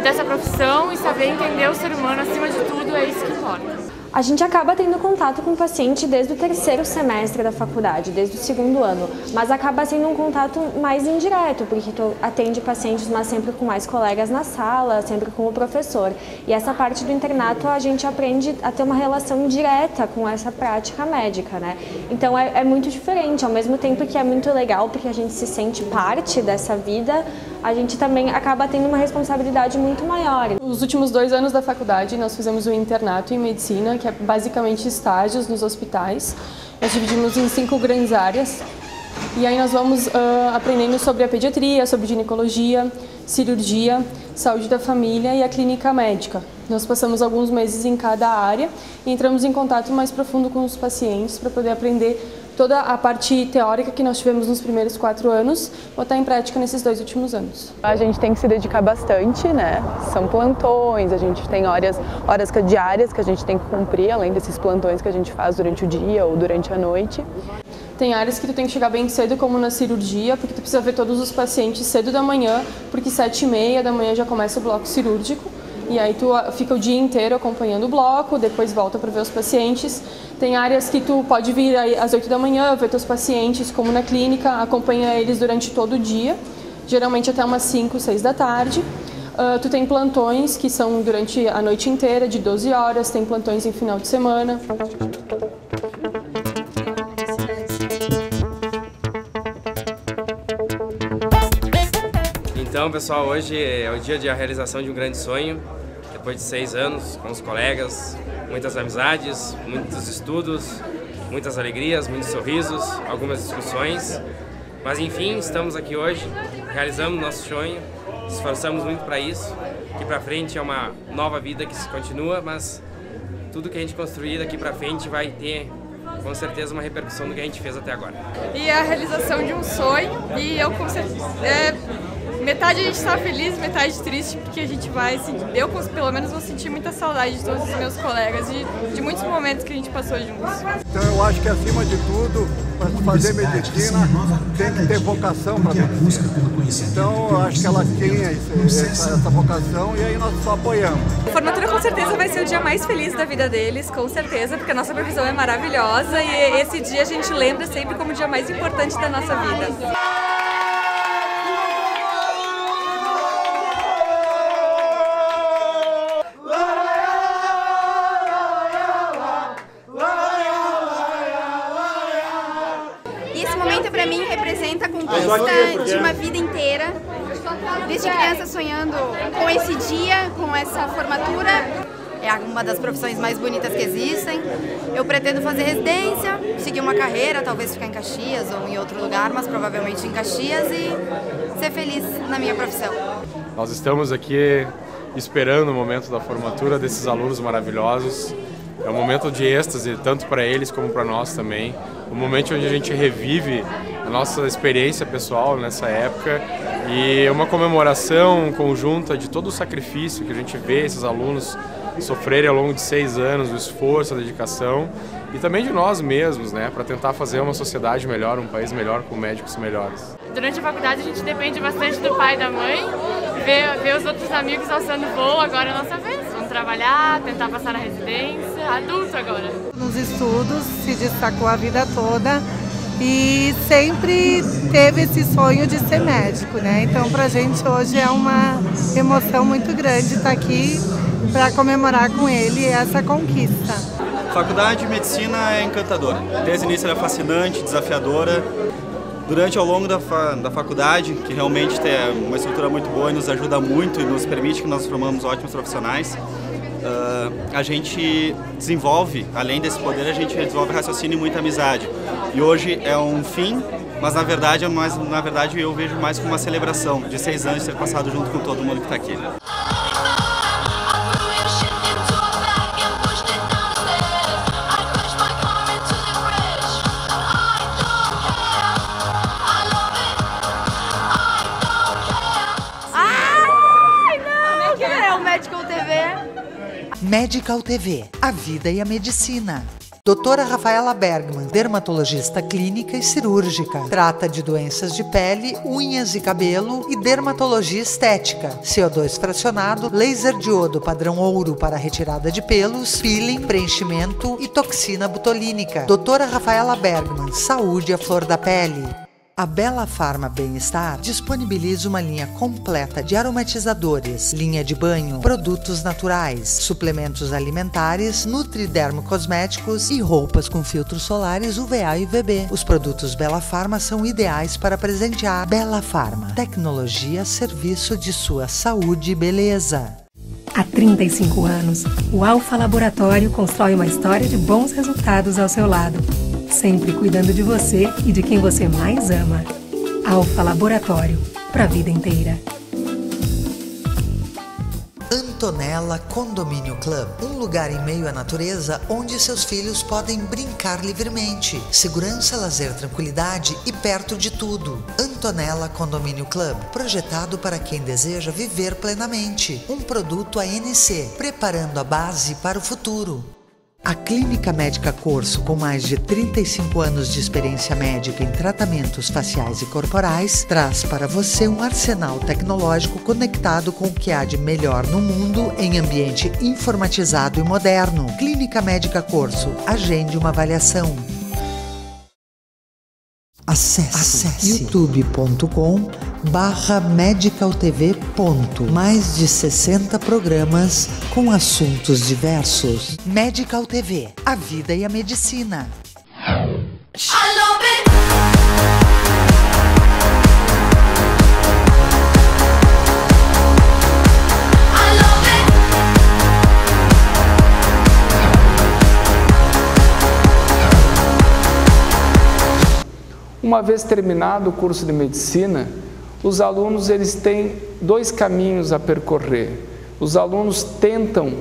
dessa profissão e saber entender o ser humano acima de tudo, é isso que importa. A gente acaba tendo contato com o paciente desde o 3º semestre da faculdade, desde o 2º ano, mas acaba sendo um contato mais indireto, porque tu atende pacientes, mas sempre com mais colegas na sala, sempre com o professor. E essa parte do internato a gente aprende a ter uma relação direta com essa prática médica, né? Então é muito diferente, ao mesmo tempo que é muito legal, porque a gente se sente parte dessa vida, a gente também acaba tendo uma responsabilidade muito maior. Os últimos 2 anos da faculdade nós fizemos um internato em medicina, que é basicamente estágios nos hospitais. Nós dividimos em 5 grandes áreas e aí nós vamos aprendendo sobre a pediatria, sobre ginecologia, cirurgia, saúde da família e a clínica médica. Nós passamos alguns meses em cada área e entramos em contato mais profundo com os pacientes para poder aprender toda a parte teórica que nós tivemos nos primeiros 4 anos, botar em prática nesses 2 últimos anos. A gente tem que se dedicar bastante, né? São plantões, a gente tem horas diárias que a gente tem que cumprir, além desses plantões que a gente faz durante o dia ou durante a noite. Tem áreas que tu tem que chegar bem cedo, como na cirurgia, porque tu precisa ver todos os pacientes cedo da manhã, porque 7h30 da manhã já começa o bloco cirúrgico. E aí tu fica o dia inteiro acompanhando o bloco, depois volta para ver os pacientes. Tem áreas que tu pode vir às 8 da manhã, ver teus pacientes, como na clínica, acompanha eles durante todo o dia, geralmente até umas 5, 6 da tarde. Tu tem plantões que são durante a noite inteira, de 12 horas, tem plantões em final de semana. Então, pessoal, hoje é o dia de realização de um grande sonho. Depois de 6 anos com os colegas, muitas amizades, muitos estudos, muitas alegrias, muitos sorrisos, algumas discussões. Mas enfim, estamos aqui hoje, realizamos nosso sonho, esforçamos muito para isso. Aqui para frente é uma nova vida que se continua, mas tudo que a gente construir daqui para frente vai ter com certeza uma repercussão do que a gente fez até agora. E a realização de um sonho, e eu metade a gente está feliz, metade triste, porque a gente vai, eu pelo menos vou sentir muita saudade de todos os meus colegas e de muitos momentos que a gente passou juntos. Então eu acho que acima de tudo, para fazer medicina, tem que ter vocação para medicina. Então eu acho que ela tem essa vocação e aí nós só apoiamos. A formatura com certeza vai ser o dia mais feliz da vida deles, com certeza, porque a nossa profissão é maravilhosa e esse dia a gente lembra sempre como o dia mais importante da nossa vida. Para mim representa a conquista de uma vida inteira, desde criança sonhando com esse dia, com essa formatura. É uma das profissões mais bonitas que existem. Eu pretendo fazer residência, seguir uma carreira, talvez ficar em Caxias ou em outro lugar, mas provavelmente em Caxias, e ser feliz na minha profissão. Nós estamos aqui esperando o momento da formatura desses alunos maravilhosos. É um momento de êxtase, tanto para eles como para nós também. Um momento onde a gente revive a nossa experiência pessoal nessa época e uma comemoração conjunta de todo o sacrifício que a gente vê esses alunos sofrerem ao longo de 6 anos, o esforço, a dedicação e também de nós mesmos, né, para tentar fazer uma sociedade melhor, um país melhor com médicos melhores. Durante a faculdade a gente depende bastante do pai e da mãe, ver os outros amigos alçando voo, agora é a nossa vez. Vamos trabalhar, tentar passar na residência, adulto agora. Nos estudos, se destacou a vida toda e sempre teve esse sonho de ser médico, né? Então pra gente hoje é uma emoção muito grande estar aqui para comemorar com ele essa conquista. A faculdade de medicina é encantadora. Desde o início ela é fascinante, desafiadora. Ao longo da faculdade, que realmente tem uma estrutura muito boa e nos ajuda muito e nos permite que nós formamos ótimos profissionais, a gente desenvolve, além desse poder, a gente desenvolve raciocínio e muita amizade. E hoje é um fim, mas na verdade eu vejo mais como uma celebração de 6 anos de ter passado junto com todo mundo que está aqui. Medical TV, a vida e a medicina. Doutora Rafaela Bergman, dermatologista clínica e cirúrgica. Trata de doenças de pele, unhas e cabelo e dermatologia estética. CO2 fracionado, laser diodo padrão ouro para retirada de pelos, peeling, preenchimento e toxina botulínica. Doutora Rafaela Bergman, saúde à flor da pele. A Bela Farma Bem-Estar disponibiliza uma linha completa de aromatizadores, linha de banho, produtos naturais, suplementos alimentares, nutridermo cosméticos e roupas com filtros solares UVA e UVB. Os produtos Bela Farma são ideais para presentear. Bela Farma, tecnologia a serviço de sua saúde e beleza. Há 35 anos, o Alfa Laboratório constrói uma história de bons resultados ao seu lado, sempre cuidando de você e de quem você mais ama. Alfa Laboratório, para a vida inteira. Antonella Condomínio Club, um lugar em meio à natureza onde seus filhos podem brincar livremente. Segurança, lazer, tranquilidade e perto de tudo. Antonella Condomínio Club, projetado para quem deseja viver plenamente. Um produto ANC, preparando a base para o futuro. A Clínica Médica Corso, com mais de 35 anos de experiência médica em tratamentos faciais e corporais, traz para você um arsenal tecnológico conectado com o que há de melhor no mundo em ambiente informatizado e moderno. Clínica Médica Corso, agende uma avaliação. Acesse youtube.com/medicaltv. Mais de 60 programas com assuntos diversos. Medical TV, a vida e a medicina. Uma vez terminado o curso de medicina, os alunos eles têm 2 caminhos a percorrer. Os alunos tentam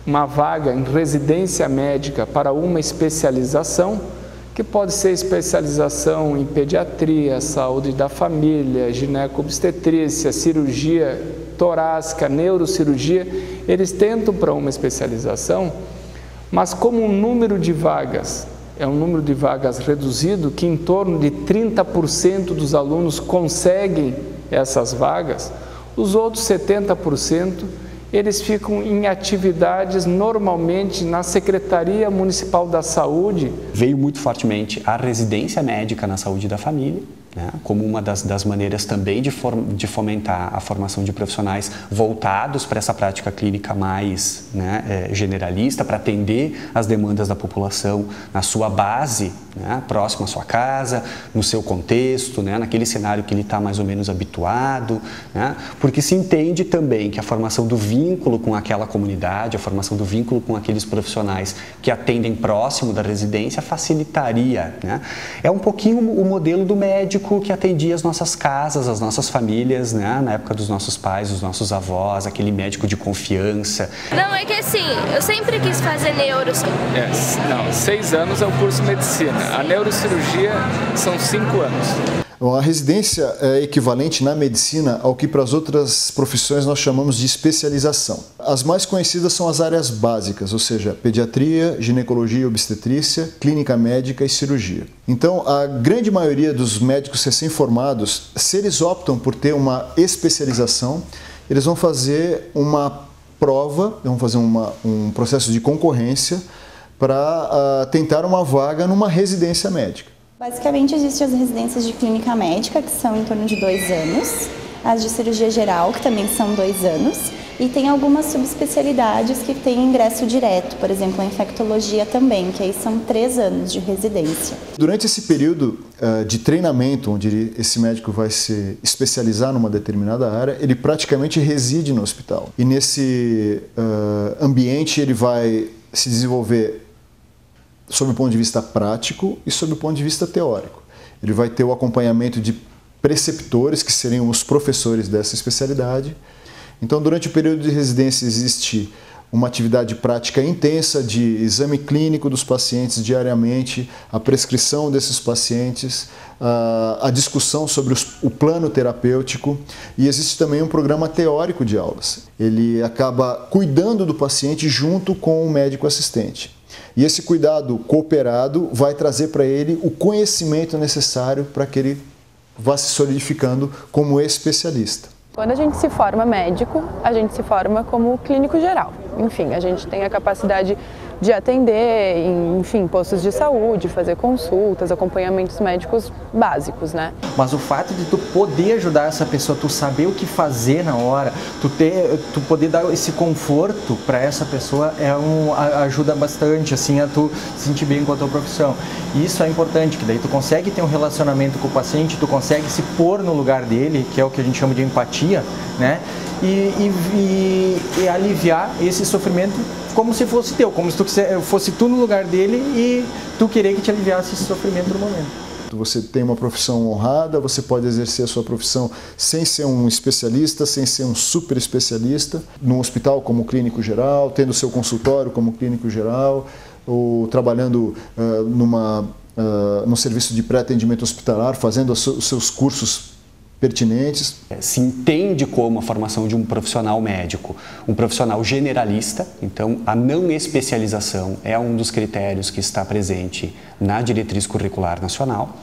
uma vaga em residência médica para uma especialização que pode ser especialização em pediatria, saúde da família, gineco-obstetrícia, cirurgia torácica, neurocirurgia. Eles tentam para uma especialização, mas como o número de vagas é um número de vagas reduzido, que em torno de 30% dos alunos conseguem essas vagas, os outros 70% eles ficam em atividades normalmente na Secretaria Municipal da Saúde. Veio muito fortemente a residência médica na saúde da família, né, como uma das maneiras também de fomentar a formação de profissionais voltados para essa prática clínica mais, né, generalista, para atender as demandas da população na sua base, né, próximo à sua casa, no seu contexto, né, naquele cenário que ele está mais ou menos habituado, né, porque se entende também que a formação do vínculo com aquela comunidade, a formação do vínculo com aqueles profissionais que atendem próximo da residência facilitaria, né. É um pouquinho o modelo do médico que atendia as nossas casas, as nossas famílias, né? Na época dos nossos pais, dos nossos avós, aquele médico de confiança. Não, é que assim, eu sempre quis fazer neuro. 6 anos é o curso de medicina. A neurocirurgia são 5 anos. A residência é equivalente na medicina ao que para as outras profissões nós chamamos de especialização. As mais conhecidas são as áreas básicas, ou seja, pediatria, ginecologia e obstetrícia, clínica médica e cirurgia. Então, a grande maioria dos médicos recém-formados, se eles optam por ter uma especialização, eles vão fazer uma prova, vão fazer um processo de concorrência para tentar uma vaga numa residência médica. Basicamente, existem as residências de clínica médica, que são em torno de 2 anos, as de cirurgia geral, que também são 2 anos, e tem algumas subespecialidades que têm ingresso direto, por exemplo, a infectologia também, que aí são 3 anos de residência. Durante esse período de treinamento, onde esse médico vai se especializar numa determinada área, ele praticamente reside no hospital. E nesse ambiente ele vai se desenvolver sob o ponto de vista prático e sob o ponto de vista teórico. Ele vai ter o acompanhamento de preceptores, que seriam os professores dessa especialidade. Então, durante o período de residência existe uma atividade prática intensa de exame clínico dos pacientes diariamente, a prescrição desses pacientes, a discussão sobre o plano terapêutico, e existe também um programa teórico de aulas. Ele acaba cuidando do paciente junto com o médico assistente. E esse cuidado cooperado vai trazer para ele o conhecimento necessário para que ele vá se solidificando como especialista. Quando a gente se forma médico, a gente se forma como clínico geral. Enfim, a gente tem a capacidade de atender em, postos de saúde, fazer consultas, acompanhamentos médicos básicos, né? Mas o fato de tu poder ajudar essa pessoa, tu saber o que fazer na hora, tu poder dar esse conforto para essa pessoa ajuda bastante, assim, a tu se sentir bem com a tua profissão. E isso é importante, que daí tu consegue ter um relacionamento com o paciente, tu consegue se pôr no lugar dele, que é o que a gente chama de empatia, né? E aliviar esse sofrimento como se fosse teu, como se fosse tu no lugar dele e tu querer que te aliviasse esse sofrimento no momento. Você tem uma profissão honrada, você pode exercer a sua profissão sem ser um especialista, sem ser um super especialista, num hospital como clínico geral, tendo seu consultório como clínico geral, ou trabalhando num serviço de pré-atendimento hospitalar, fazendo os seus cursos pertinentes. Se entende como a formação de um profissional médico, um profissional generalista, então a não especialização é um dos critérios que está presente na diretriz curricular nacional.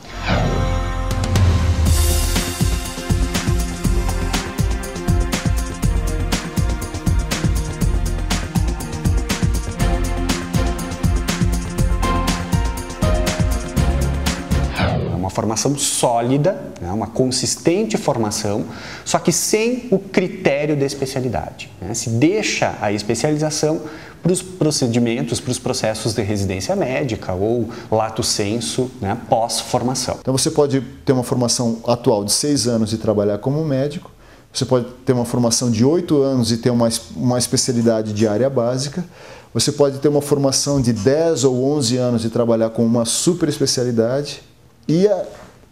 Formação sólida, né, uma consistente formação, só que sem o critério da especialidade, né? Se deixa a especialização para os procedimentos, para os processos de residência médica ou lato sensu, né, pós-formação. Então você pode ter uma formação atual de 6 anos e trabalhar como médico, você pode ter uma formação de 8 anos e ter uma especialidade de área básica, você pode ter uma formação de 10 ou 11 anos e trabalhar com uma super especialidade, e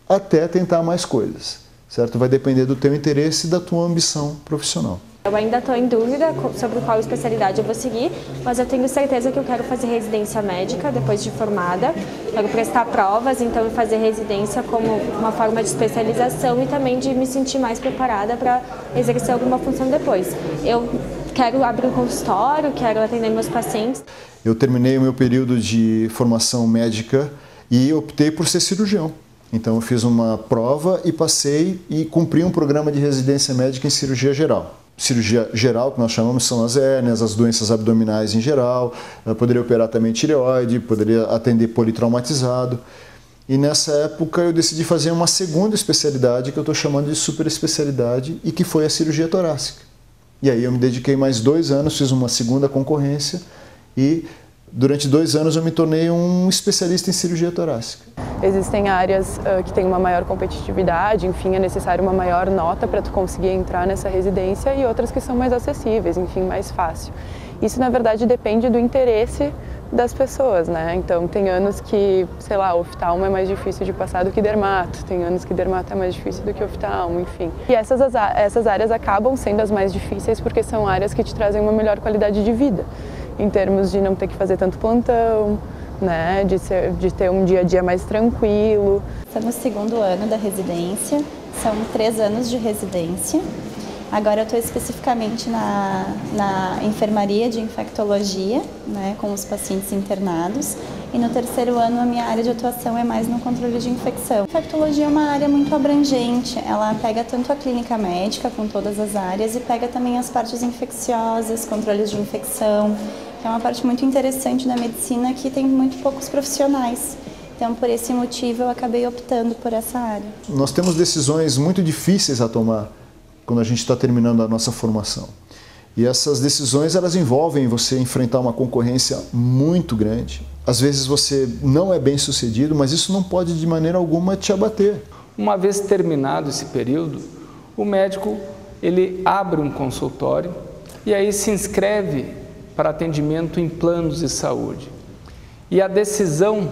até tentar mais coisas, certo? Vai depender do teu interesse e da tua ambição profissional. Eu ainda estou em dúvida sobre qual especialidade eu vou seguir, mas eu tenho certeza que eu quero fazer residência médica depois de formada. Quero prestar provas, então fazer residência como uma forma de especialização e também de me sentir mais preparada para exercer alguma função depois. Eu quero abrir um consultório, quero atender meus pacientes. Eu terminei o meu período de formação médica e optei por ser cirurgião. Então eu fiz uma prova e passei e cumpri um programa de residência médica em cirurgia geral. Cirurgia geral, que nós chamamos, são as hérnias, as doenças abdominais em geral, eu poderia operar também tireoide, poderia atender politraumatizado. E nessa época eu decidi fazer uma segunda especialidade que eu estou chamando de super especialidade e que foi a cirurgia torácica. E aí eu me dediquei mais 2 anos, fiz uma segunda concorrência e durante 2 anos eu me tornei um especialista em cirurgia torácica. Existem áreas que têm uma maior competitividade, enfim, é necessário uma maior nota para tu conseguir entrar nessa residência e outras que são mais acessíveis, enfim, mais fácil. Isso, na verdade, depende do interesse das pessoas, né? Então, tem anos que, sei lá, oftalmo é mais difícil de passar do que dermato, tem anos que dermato é mais difícil do que oftalmo, enfim. E essas áreas acabam sendo as mais difíceis porque são áreas que te trazem uma melhor qualidade de vida, em termos de não ter que fazer tanto plantão, né, de ter um dia a dia mais tranquilo. Estamos no 2º ano da residência, são 3 anos de residência. Agora eu estou especificamente na enfermaria de infectologia, né, com os pacientes internados. E no 3º ano a minha área de atuação é mais no controle de infecção. A infectologia é uma área muito abrangente, ela pega tanto a clínica médica com todas as áreas e pega também as partes infecciosas, controles de infecção. É uma parte muito interessante da medicina que tem muito poucos profissionais. Então, por esse motivo, eu acabei optando por essa área. Nós temos decisões muito difíceis a tomar quando a gente está terminando a nossa formação. E essas decisões, elas envolvem você enfrentar uma concorrência muito grande. Às vezes você não é bem sucedido, mas isso não pode de maneira alguma te abater. Uma vez terminado esse período, o médico ele abre um consultório e aí se inscreve para atendimento em planos de saúde. E a decisão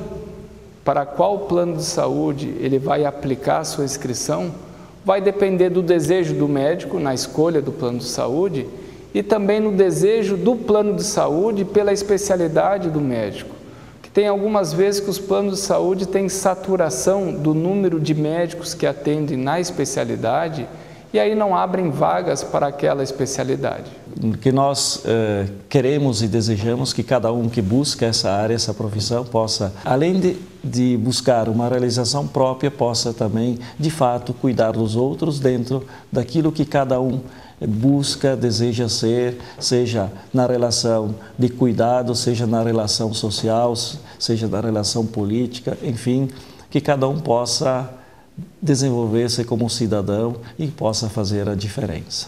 para qual plano de saúde ele vai aplicar a sua inscrição vai depender do desejo do médico na escolha do plano de saúde e também no desejo do plano de saúde pela especialidade do médico. Que tem algumas vezes que os planos de saúde têm saturação do número de médicos que atendem na especialidade e aí não abrem vagas para aquela especialidade. Que nós queremos e desejamos que cada um que busca essa área, essa profissão, possa, além de buscar uma realização própria, possa também, de fato, cuidar dos outros dentro daquilo que cada um busca, deseja ser, seja na relação de cuidado, seja na relação social, seja na relação política, enfim, que cada um possa desenvolver-se como cidadão e possa fazer a diferença.